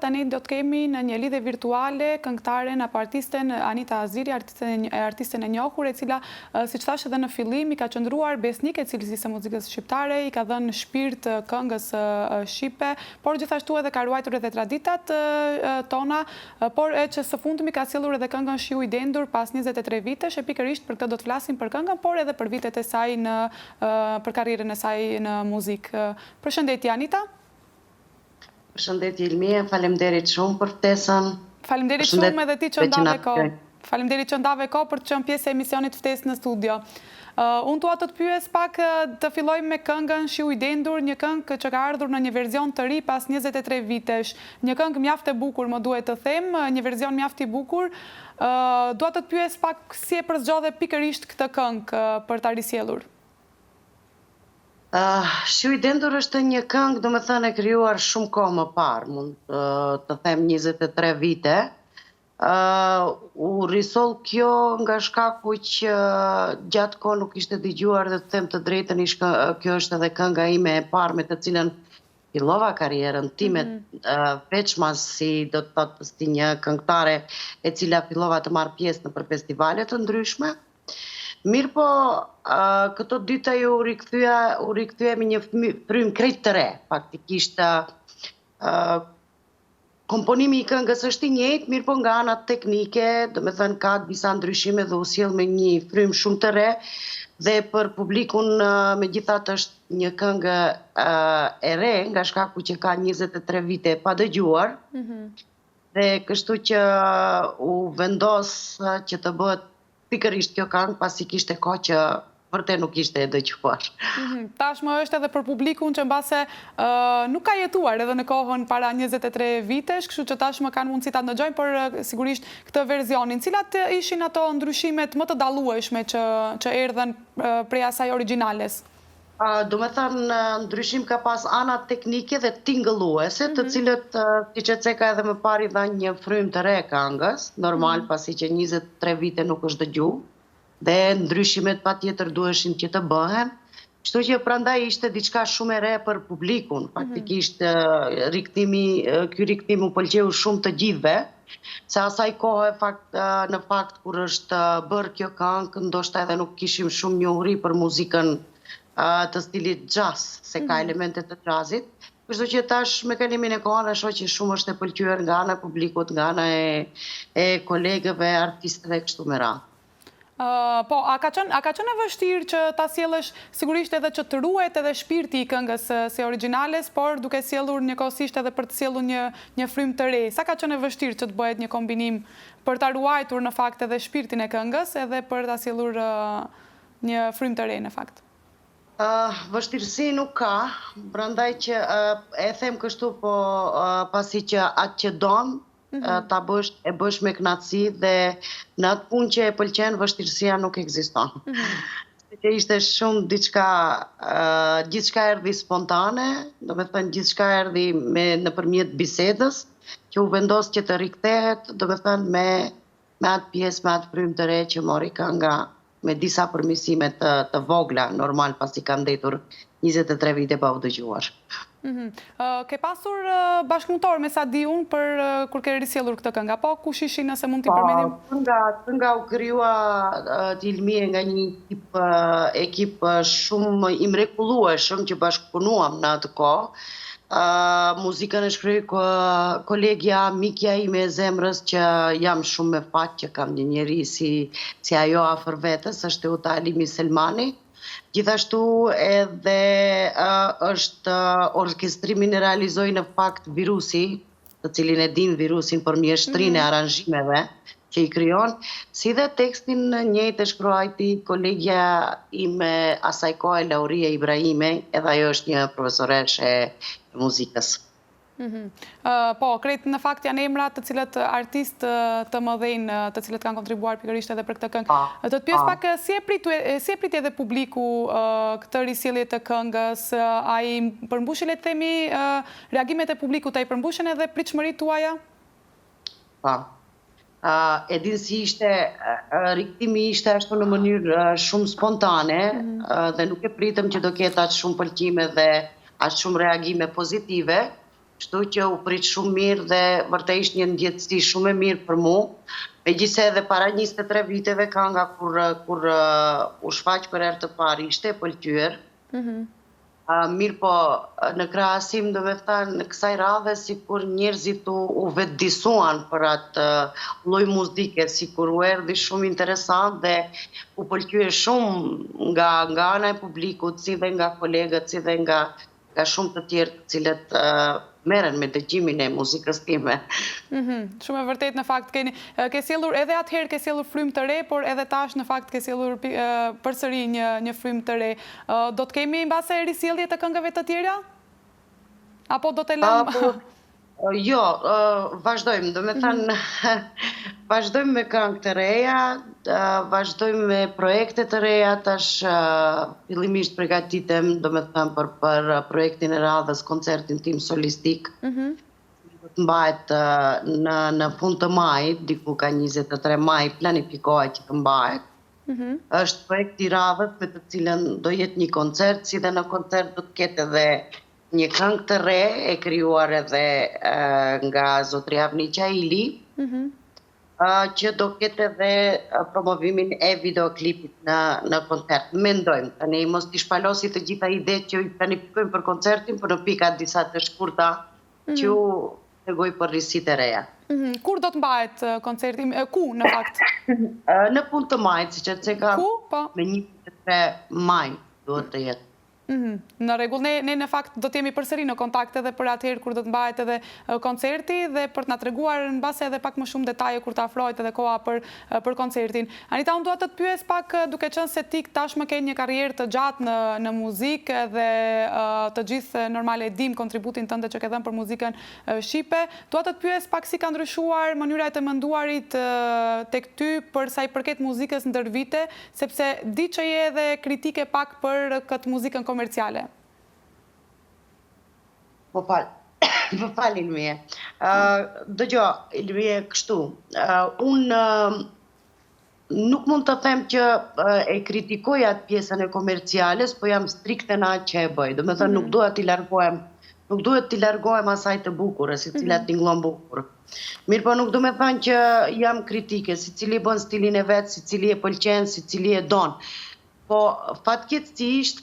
tani do të kemi në një lidhje virtuale këngëtaren apo artisten Anita Aziri, artisten e njohur, e cila, siç thash edhe në fillim, i ka qëndruar besnike cilësisë së muzikës shqiptare, i ka dhënë shpirt këngës shqipe, por gjithashtu edhe ka ruajtur edhe traditat tona, por e që së fundmi ka sjellur edhe këngën Shiu i dendur pas 23 vitesh, e pikërisht për këtë do të flasim për këngën, por edhe për vitet e saj për karrierën e saj në muzikë. Përshëndetje Anita. Përshëndetje Ilmia, faleminderit shumë për ftesën. Faleminderit shumë edhe ti që ndave kohë. Faleminderit që ndave kohë për të qenë pjesë e emisionit Ftesë në studio. Unë dua të të pyes pak të fillojmë me këngën Shiu i dendur, një këngë që ka ardhur në një verzion të ri pas 23 vitesh. Një këngë mjaft e bukur, më duhet të them, një verzion mjaft i bukur. Dua të të pyes pak si e përzgjodhe pikërisht këtë këngë për ta risjellur. Shiu i dendur është një këngë, do me thënë, e krijuar shumë kohë më parë, mund të them 23 vite. U risoll kjo nga shkaku që gjatë kohë nuk ishte dëgjuar, dhe të them të drejtën, kjo është edhe kënga ime e parë me të cilën fillova karrierën time, veçmas si do të thotë si një këngëtare e cila fillova të marr pjesë në për festivale të ndryshme. Mirë po, këto dyta ju rikthye me një frym krejt të re. Faktikisht, komponimi i këngës është i njëjtë, mirë po nga ana teknike, do me thënë ka disa ndryshime dhe u sjell me një frym shumë të re, dhe për publikun megjithatë është një këngë e re, nga shkaku që ka 23 vite pa dëgjuar, dhe kështu që u vendos që të bëhet pikërisht kjo këngë, pasi kishte kohë që vërtet nuk ishte e dëgjuar. Tashmë është edhe për publikun që mbase nuk ka jetuar edhe në kohën para 23 vitesh, kështu që tashmë kanë mundësi ta ndëgjojnë, por sigurisht këtë versionin. Cilat ishin ato ndryshimet më të dallueshme që erdhen prej asaj origjinales? Do me thënë, ndryshim ka pas ana teknike dhe tingëlluese, të cilët, si që ceka edhe më pari dha një frym të re këngës, normal, pasi që 23 vite nuk është dëgju, dhe ndryshimet patjetër duheshin që të bëhen, kështu që prandaj ishte diçka shumë e re për publikun. Faktikisht, ky rikthim u pëlqeu shumë të gjithëve, se asaj kohë në fakt kur është bërë kjo këngë, ndoshta edhe nuk kishim shumë njohuri për muzikën të stilit jazz, se ka elemente të jazzit. Kështu që tash me kalimin e kohës shoh që shumë është e pëlqyer nga ana e publikut, nga ana e kolegëve, artistëve kështu me radhë. Po, a ka qenë e vështirë që ta sjellësh sigurisht edhe që të ruhet edhe shpirti i këngës së origjinales, por duke sjellur njëkohësisht edhe për të sjellur një frym të re. Sa ka qenë e vështirë që të bëhet një kombinim për ta ruajtur në fakt edhe shpirtin e këngës, edhe për ta sjellur një frym të re në fakt? Vështirësi nuk ka, prandaj që e them kështu, po pasi që atë që don e bësh me kënaqësi, dhe në atë punë që e pëlqen, vështirësia nuk ekziston. Që ishte shumë gjithçka erdhi spontane, do me thënë gjithçka erdhi nëpërmjet bisedës, që u vendos që të rikthehet, do me thënë me atë pjesë, me atë frym të re që mori kënga, me disa përmirësime të vogla, normal, pasi kam ndetur 23 vite pa u dëgjuar. Ke pasur bashkëpunëtor me sa di unë për kur ke risjellur këtë këngë, apo kush ishin, nëse mund t'i përmendim? Kënga u krijua t'Ilmie nga një ekip shumë i mrekullueshëm që bashkëpunuam në atë kohë. Muzikën e shkroi kolegja, mikja ime e zemrës, që jam shumë me fat që kam një njeri si ajo afër vetes, është Teuta Alimi Selmani. Gjithashtu edhe është orkestrimin e realizoi në fakt Virusi, të cilin e din Virusin për mjeshtrinë e aranzhimeve që i krijon, si dhe tekstin njëjtë e shkruajti kolegja ime asaj kohe, Lauria Ibrahime, edhe ajo është një profesoresh e muzikës. Po, krejt në fakt janë emra të cilët artistë të mëdhenj, të cilët kanë kontribuar pikërisht edhe për këtë këngë. Do të pyes pak si e priti edhe publiku këtë risjellje të këngës, a i përmbushin, le të themi, reagimet e publikut, a i përmbushin edhe pritshmëritë tuaja? Po. E din si ishte, rikthimi ishte ashtu në mënyrë shumë spontane, dhe nuk e pritëm që do ketë aq shumë pëlqime dhe aq shumë reagime pozitive. kështu që u prit shumë mirë dhe vërtet ishte një ndjetësi shumë e mirë për mua. Megjithëse edhe para 23 viteve kënga kur u shfaq për herë të parë ishte e pëlqyer. Mirë po, në krahasim do me thënë në kësaj radhe sikur njerëzit u vetëdisuan për atë lloj muzike, sikur u erdhi shumë interesant dhe u pëlqye shumë nga ana e publikut, si dhe nga kolegët, si dhe nga shumë të tjerë të cilët merren me dëgjimin e muzikës time. Shumë e vërtet në fakt ke sjellur edhe atëherë ke sjellur frymë të re, por edhe tash në fakt ke sjellur përsëri një frymë të re. Do të kemi mbase risjellje të këngëve të tjera? Apo do të lëmë? Jo, vazhdojmë, do me thënë, vazhdojmë me këngë të reja, vazhdojmë me projekte të reja, tash fillimisht përgatitem, do me thënë, për projektin e radhës, koncertin tim solistik. Do të mbahet në fund të majit, diku ka 23 maj, planifikohet që të mbahet. Është projekt i radhës me të cilën do jetë një koncert, si dhe në koncert do të ketë edhe një këngë të re e krijuar edhe nga zotria Avniqa Ili, që do ketë edhe promovimin e videoklipit në koncert. Mendojmë, tani mos t'i shpalosi të gjitha idetë që i planifikojmë për koncertin, por në pika disa të shkurta që u tregoj për risitë e reja. Kur do të mbahet koncerti? Ku në fakt? Në fund të majit, siç e theka, me 23 maj duhet të jetë. Në rregull, ne në fakt do të jemi përsëri në kontakt edhe për atëherë kur do të mbahet edhe koncerti dhe për të na treguar në base edhe pak më shumë detaje kur të afrohet edhe koha për koncertin. Anita, unë dua të të pyes pak, duke qenë se ti tashmë ke një karrierë të gjatë në muzikë dhe të gjithë normale dim kontributin tënde që ke dhënë për muzikën shqipe, dua të të pyes pak si ka ndryshuar mënyra e të menduarit tek ty për sa i përket muzikës ndër vite, sepse di që je edhe kritike pak për këtë muzikën komerciale. Më fal, Ilmie. Dëgjo, Ilmie, kështu. Unë nuk mund të them që e kritikoj atë pjesën e komerciales, po jam strikte në atë që e bëj. Do me thënë, nuk duhet t'i largohem asaj të bukur, si cilat t'inglon bukur. Mirë po nuk do me thënë që jam kritike, si cili bën stilin e vetë, si cili e pëlqen, si cili e don. Po fatkeqësisht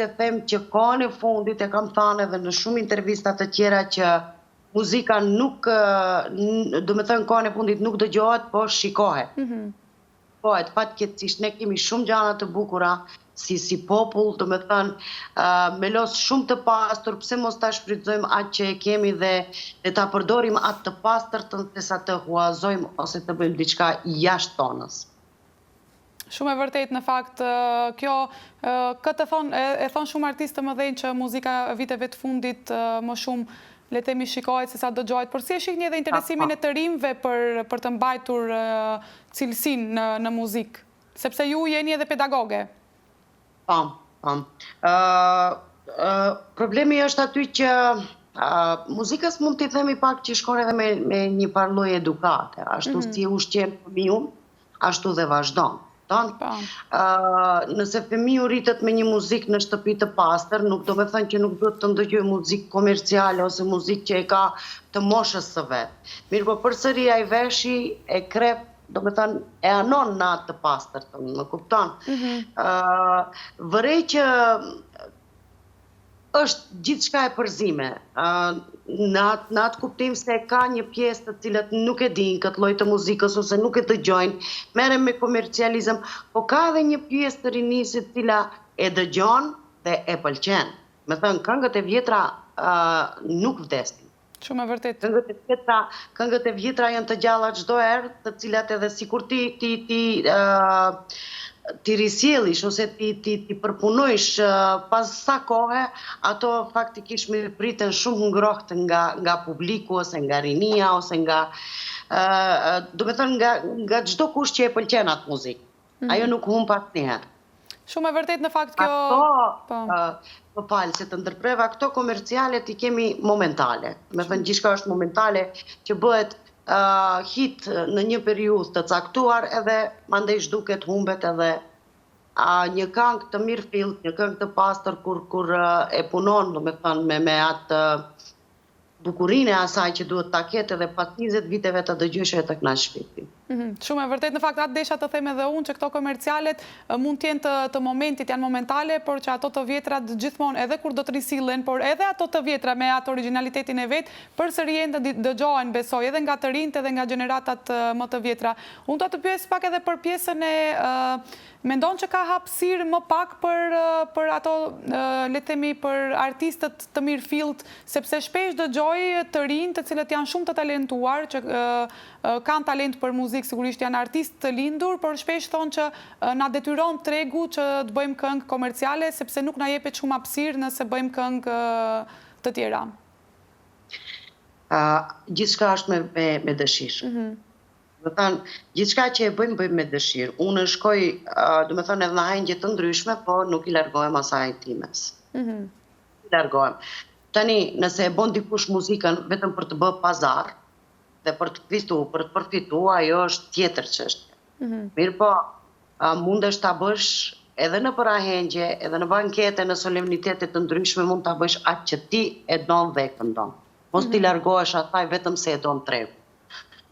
e them që kohën e fundit e kam thënë edhe në shumë intervistat të tjera që muzika nuk, do me thënë kohën e fundit nuk dëgjohet, po shikohet. Po, fatkeqësisht ne kemi shumë gjëra të bukura si popull, do me thënë melos shumë të pastër, pse mos ta shfrytëzojmë atë që e kemi dhe ta përdorim atë të pastërtën sesa të huazojmë ose të bëjmë diçka jashtë tonës. Shumë e vërtet në fakt, këtë e thonë shumë artistë të mëdhenj që muzika viteve të fundit më shumë le të themi shikohet se sa dëgjohet, por si e shihni edhe interesimin e të rinjve për të mbajtur cilësinë në muzikë, sepse ju jeni edhe pedagoge. Problemi është aty që muzikës mund t'i themi pak që shkon edhe me një farë lloj edukate, ashtu si ushqen fëmiu, ashtu dhe vazhdon. Nëse fëmiu rritet me një muzikë në shtëpi të pastër, nuk do me thënë që nuk duhet të ndëgjojë muzikë komerciale ose muzikë që e ka të moshës së vet. Mirë po përsëri ai veshi e krep, do me thënë e anon në atë të pastër, më kupton? Vërej që është gjithçka e përzime. Në atë kuptim se ka një pjesë të cilët nuk e dinë këtë lloj të muzikës ose nuk e dëgjojnë, merren me komercializëm, po ka edhe një pjesë të rinisë e cila e dëgjon dhe e pëlqen. Me thënë, këngët e vjetra nuk vdesin. Shumë e vërtet. Këngët e vjetra janë të gjalla çdo herë, të cilat edhe sikur ti risjellish ose ti përpunojsh pas sa kohe, ato faktikisht më priten shumë ngrohtë nga publiku ose nga rinia ose nga do të thënë nga çdo kush që e pëlqen atë muzikë. Ajo nuk humb asnjëherë. Shumë e vërtet në fakt kjo. Po falë, se të ndërpreva këto komercialet i kemi momentale. Me thënë gjithçka është momentale që bëhet hit në një periudhë të caktuar edhe mandej zhduket humbet edhe një këngë të mirë fillt, një këngë të pastër kur e punon, do me thënë me atë bukurinë e asaj që duhet ta ketë dhe pas 20 viteve të dëgjosh e të kënaq shpirtin. Shumë e vërtet, në fakt atë desha të them edhe unë që këto komercialet mund të jenë të momentit, janë momentale, por që ato të vjetrat gjithmonë edhe kur do të risillen, por edhe ato të vjetra me ato originalitetin e vet, përsëri janë dëgjohen, besoj, edhe nga të rinjt edhe nga gjeneratat më të vjetra. Unë do të pyes pak edhe për pjesën e mendon që ka hapësirë më pak për ato, le të themi, për artistët të mirëfillt, sepse shpesh dëgjoj të rinj të cilët janë shumë të talentuar, që kanë talent për muzikë, sigurisht janë artistë të lindur, por shpesh thonë që na detyron tregu që të bëjmë këngë komerciale, sepse nuk na jepet shumë hapësirë nëse bëjmë këngë të tjera. Gjithçka është me dëshirë. Do të thënë, gjithçka që e bëjmë me dëshirë. Unë shkoj, do të thënë, edhe në hajngje të ndryshme, po nuk i largohem asaj times. I largohem. Tani, nëse e bën dikush muzikën vetëm për të bërë pazar dhe për të për të përfituar, ajo është tjetër çështje. Mirë po, mundesh ta bësh edhe në parahengje, edhe në bankete, në solemnitete të ndryshme, mund ta bësh atë që ti e don dhe e këndon. Mos ti largohesh asaj vetëm se e don tregu.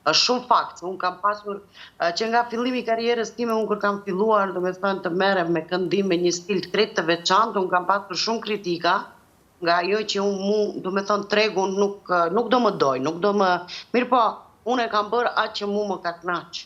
Është shumë fakt, se unë kam pasur që nga fillimi i karrierës time, unë kur kam filluar, do me thënë, të merrem me këndim me një stil krejt të veçantë, unë kam pasur shumë kritika nga ajo që unë, do me thënë, tregu nuk do më doj, nuk do më... Mirë po, unë e kam bërë atë që mu më ka kënaq.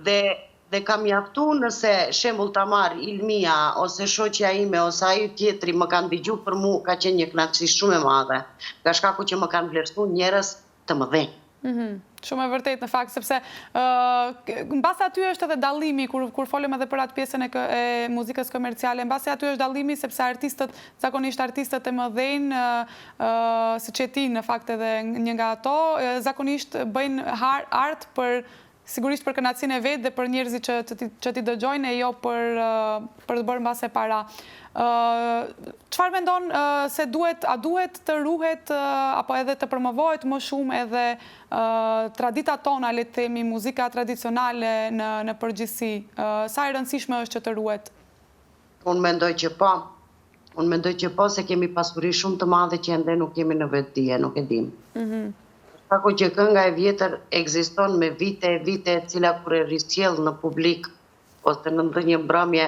Dhe kam mjaftu nëse shembull ta marr Ilmia, ose shoqja ime, ose ai tjetri më kanë dëgju për mu, ka qenë një kënaqësi shumë e madhe, nga shkaku që më kanë vlerësuar njerëz të mëdhenj. Shumë e vërtet në fakt, sepse mbas aty është edhe dallimi, kur folëm edhe për atë pjesën e muzikës komerciale, mbas aty është dallimi sepse artistët, zakonisht artistët e mëdhenj, siç e ti në fakt edhe një nga ato, zakonisht bëjnë art sigurisht për kënaqësinë e vet dhe për njerëzit që ti dëgjojnë e jo për të bërë mbase para. Çfarë mendon se duhet të ruhet apo edhe të promovohet më shumë edhe traditat tona, le të themi, muzika tradicionale në përgjithësi? Sa e rëndësishme është që të ruhet? Unë mendoj që po. Unë mendoj që po, se kemi pasuri shumë të madhe që ende nuk kemi në vetdije, nuk e dim. Shkaku që kënga e vjetër ekziston me vite e vite, cila kur e risjell në publik ose në ndonjë mbrëmje,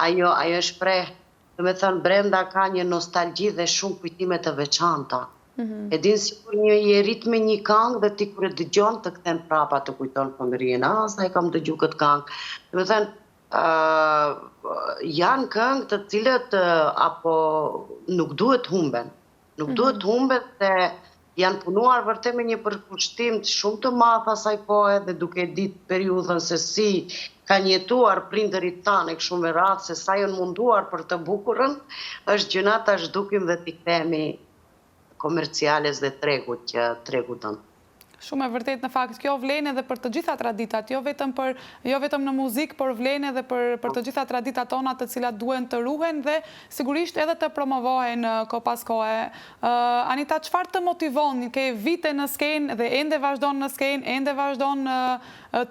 ajo shpreh, do me thënë, brenda ka një nostalgji dhe shumë kujtime të veçanta. E din sikur je rit me një këngë dhe ti kur e dëgjon të kthen prapa të kujton fëmijërinë. Sa e kam dëgjuar këtë këngë. Do me thënë, janë këngë të cilët apo nuk duhet humben. Nuk duhet humben se janë punuar vërtet me një përkushtim shumë të madh asaj kohe dhe duke ditë periudhën se si kanë jetuar prindërit tanë kështu me radhë, se sa janë munduar për të bukurën, është gjëna tash dukim dhe t'i kthehemi komerciales dhe tregut tonë. Shumë e vërtet në fakt, kjo vlen edhe për të gjitha traditat, jo vetëm në muzikë, por vlen edhe për të gjitha traditat tona të cilat duhen të ruhen dhe sigurisht edhe të promovohen ko pas kohe. Anita, çfarë të motivon? Ke vite në skenë dhe ende vazhdon në skenë, ende vazhdon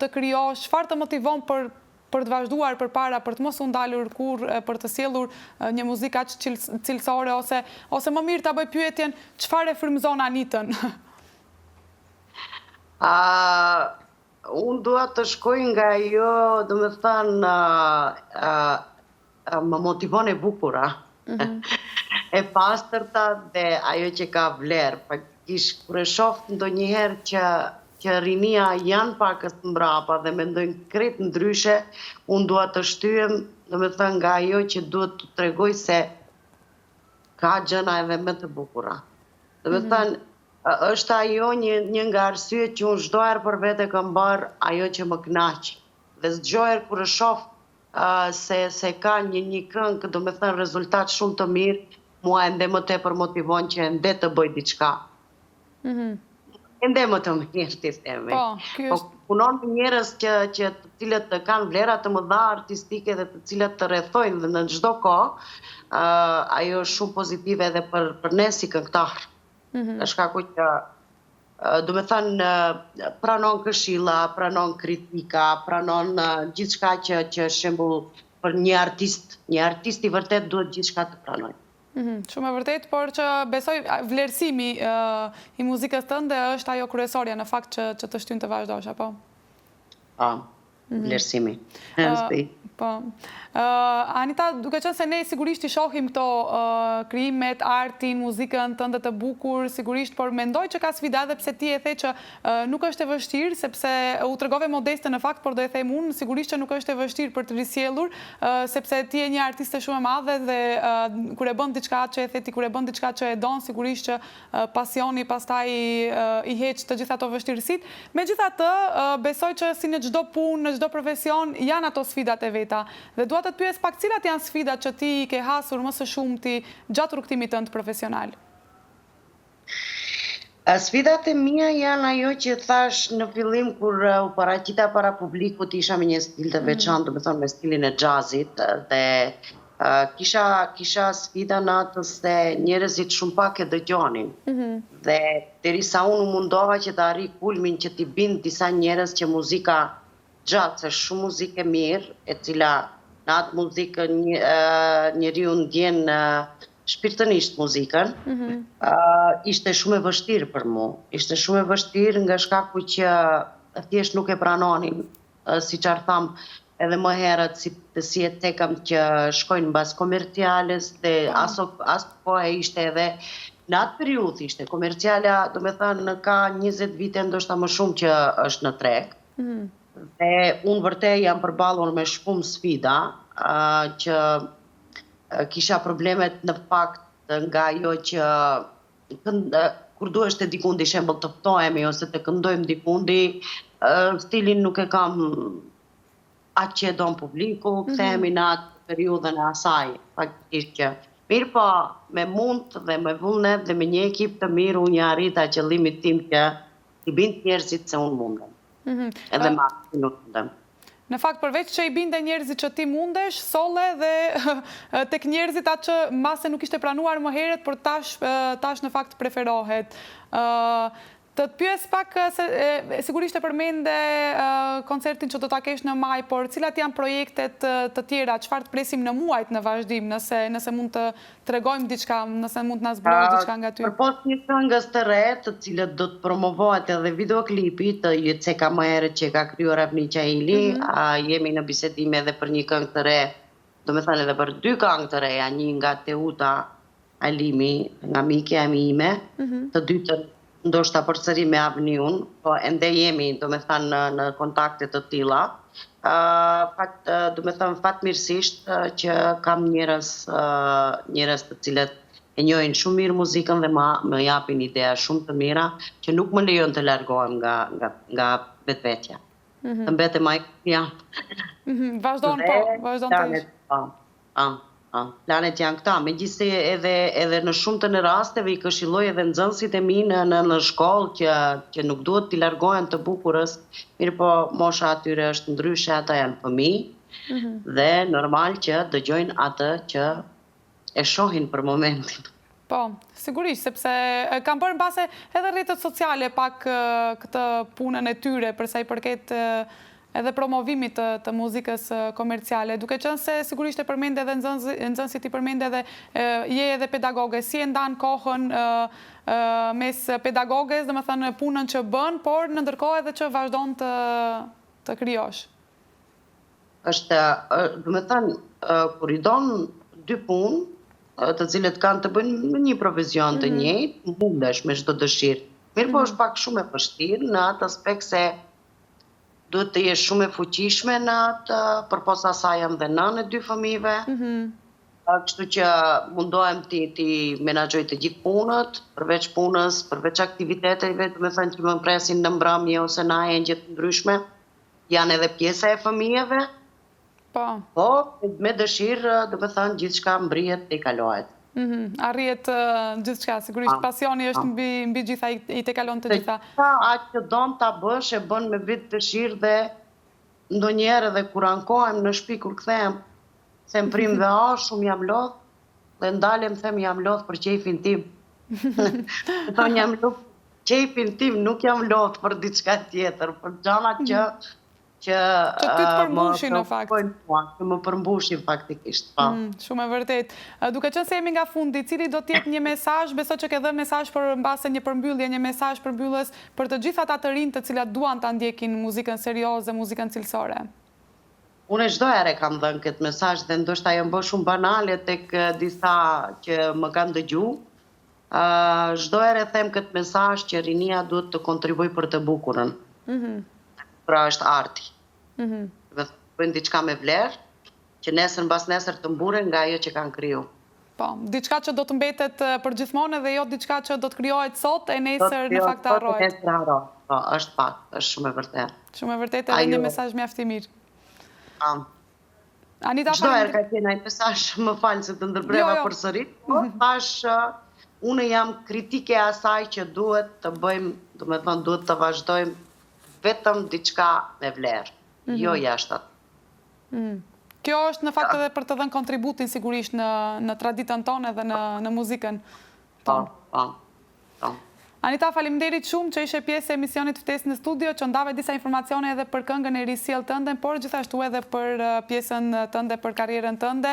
të krijosh, çfarë të motivon për të vazhduar përpara, për të mos u ndalur kur, për të sjellur një muzikë aq cilësore, ose më mirë ta bëj pyetjen, çfarë e frymëzon Anitën? Unë dua të shkoj nga jo, do me thënë, më motivon e bukura, e pastërta dhe ajo që ka vlerë. Faktikisht, kur e shoh ndonjëherë që rinia janë pakës mbrapa dhe mendojnë krejt ndryshe, unë dua të shtyhem, do me thënë, nga ajo që duhet të tregoj se ka gjëna edhe më të bukura. Do me thënë, është ajo një nga arsyet që unë çdo herë për vete kam bërë ajo që më kënaq. Dhe çdo herë kur e shoh se ka një këngë, do me thënë, rezultat shumë të mirë, mua ende më tepër motivon që ende të bëj diçka. Ende më të mirë, ti themi. Po punon me njerëz që të cilët kanë vlera të mëdha artistike dhe të cilët të rrethojnë dhe në çdo kohë, ajo është shumë pozitive edhe për ne si këngëtar. Në shkaku që, do me thënë, pranon këshilla, pranon kritika, pranon gjithçka që shembull për një artist i vërtet duhet gjithçka të pranoj. Shumë e vërtet, por që besoj vlerësimi i muzikës tënde është ajo kryesorja në fakt që të shtyn të vazhdosh, apo? Vlerësimi. Po. Anita, duke qenë se ne sigurisht i shohim këto krijimet, artin, muzikën tënde të bukur, sigurisht, por mendoj që ka sfida edhe pse ti e the që nuk është e vështirë, sepse u tregove modeste në fakt, por do e them unë, sigurisht që nuk është e vështirë për të risjellur, sepse ti je një artiste shumë e madhe dhe kur e bën diçka që e the ti, kur e bën diçka që e don, sigurisht që pasioni pastaj i heq të gjitha ato vështirësitë. Megjithatë, besoj që si në çdo punë, në çdo profesion janë ato sfidat e veta. Dhe dua të pyes pak cilat janë sfidat që ti ke hasur më së shumti gjatë rrugtimit tënd profesional? Sfidat e mia janë ajo që thash në fillim kur u paraqita para publikut, isha me një stil të veçantë, do të thonë me stilin e jazzit dhe kisha sfida në atë se njerëzit shumë pak e dëgjonin. Dhe derisa unë mundova që të arri kulmin që t'i bind disa njerëz që muzika jazz është shumë muzikë e mirë, e cila në atë muzikë njeriu ndjen shpirtënisht muzikën, ishte shumë e vështirë për mu. Ishte shumë e vështirë nga shkaku që thjesht nuk e pranonin, si që tham edhe më herët, si e tekam që shkojnë mbas komerciales, dhe aso kohë ishte edhe në atë periudhë ishte. Komerciala, do me thënë, ka 20 vite ndoshta më shumë që është në treg. Dhe unë vërtet jam përballur me shumë sfida, që kisha problemet në fakt nga ajo që kur duhesh te dikundi, shembull të ftohemi ose të këndojmë dikundi, stilin nuk e kam atë që e don publiku, kthehemi në atë periudhën e asaj, faktikisht që mirë po, me mund dhe me vullnet dhe me një ekip të mirë unë arrita qëllimit tim që i bind njerëzit se unë mundem. Edhe ma, nuk mundem. Në fakt, përveç që i binde njerëzit që ti mundesh, solle dhe tek njerëzit atë që mase nuk ishte pranuar më herët, por tash në fakt preferohet. Të pyes pak, sigurisht e përmende koncertin që do ta kesh në maj, por cilat janë projektet të tjera, çfarë të presim në muajt në vazhdim, nëse mund të tregojmë diçka, nëse mund të na zbulojë diçka nga ty. Përpos një këngës të re, të cilët do të promovohet edhe videoklipi të Jeceka më herët që ka krijuar Avni Qaili, jemi në bisedime edhe për një këngë të re, do me thënë edhe për 2 këngë të reja, një nga Teuta Alimi, nga mikja ime, të dytën ndoshta përsëri me Avniun, po ende jemi, do me thënë, në kontakte të tilla. Do me thënë fatmirësisht që kam njerëz të cilët e njohin shumë mirë muzikën dhe më japin idea shumë të mira që nuk më lejon të largohem nga vetvetja. Të mbetem ai jam. Vazhdon po. Planet janë këta, megjithëse edhe në shumë të në rasteve i këshilloj edhe nxënësit e mi në shkollë që nuk duhet t'i largohen të bukurës, mirë po mosha atyre është ndryshe, ata janë fëmijë dhe normal që dëgjojnë atë që e shohin për momentin. Po, sigurisht, sepse kam bërë në base edhe rrjetet sociale pak këtë punën e tyre përsa i përket edhe promovimit të muzikës komerciale, duke qenë se sigurisht e përmende edhe nxënësit i përmende edhe je edhe pedagoge, si e ndan kohën mes pedagoges, dhe me thënë punën që bën, por në ndërkohë edhe që vazhdon të krijosh. Është, do me thënë, kur i don 2 punë, të cilët kanë të bëjnë në një profesion të njëjtë, mundesh me çdo dëshirë. Mirë po është pak shumë e vështirë në atë aspekt se duhet të jesh shumë e fuqishme në atë, përpos asaj jam dhe nënë e 2 fëmijëve. Kështu që mundohem ti menaxhoj të gjithë punët, përveç punës, përveç aktiviteteve, do me thënë që më presin në mbrëmje ose në ajë të ndryshme, janë edhe pjesa e fëmijëve. Po, me dëshirë, do me thënë gjithçka mbrihet e kalohet. Arrihet gjithçka, sigurisht pasioni është mbi gjitha, i te kalon të gjitha. Atë që don ta bësh e bën me vetë dëshirë dhe ndonjëherë edhe kur ankohem në shtëpi kur kthehem, them prim dhe shumë jam lodh, dhe ndalem them jam lodh për qejfin tim. Thonë jam lodh qejfin tim, nuk jam lodh për diçka tjetër, për gjërat që që ty të përmbushin në fakt. Që më përmbushin faktikisht. Shumë e vërtet. Duke qenë se jemi nga fundi, cili do t'jetë një mesazh, besoj që ke dhënë mesazh për mbase një përmbyllje, një mesazh përmbyllës për të gjithë ata të rinj të cilat duan ta ndjekin muzikën serioze, muzikën cilësore. Unë çdo herë kam dhënë këtë mesazh dhe ndoshta janë bërë shumë banale tek disa që më kanë dëgjuar. Çdo herë them këtë mesazh që rinia duhet të kontribuojë për të bukurën. Pra është arti. Dhe bëjnë diçka me vlerë, që nesër mbas nesër të mburen nga ajo që kanë kriju. Po, diçka që do të mbetet për gjithmonë dhe jo diçka që do të krijohet sot e nesër në fakt harrohet. Po, është fakt, është shumë e vërtetë. Shumë e vërtetë edhe një mesazh mjaft i mirë. Anita, çdo herë ka qenë ai mesazh, më fal se të ndërbreva përsëri, po thash unë jam kritike e asaj që duhet të bëjmë, domethënë duhet të vazhdojmë vetëm diçka me vlerë, jo jashtë atë. Kjo është në fakt edhe për të dhënë kontributin sigurisht në traditën tonë dhe në muzikën tonë. Po. Anita, faleminderit shumë që ishe pjesë e emisionit Ftesë në studio, që ndave disa informacione edhe për këngën e risjell tënde, por gjithashtu edhe për pjesën tënde, për karrierën tënde,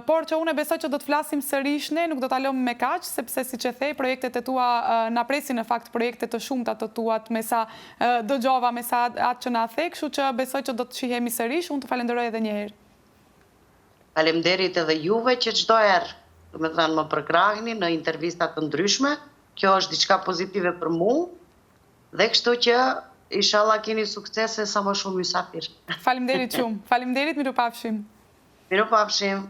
por që unë besoj që do të flasim sërish ne, nuk do ta lëmë me kaq, sepse siç e thej, projektet e tua na presin në fakt projekte të shumta të tuat, me sa dëgjova, me sa atë që na the, kështu që besoj që do të shihemi sërish. Unë të falenderoj edhe një herë. Faleminderit edhe juve që çdo herë, domethënë më përkrahni në intervista të ndryshme. Kjo është diçka pozitive për mua dhe kështu që inshallah keni suksese sa më shumë mysafir. Faleminderit shumë. Faleminderit, mirupafshim. Mirupafshim.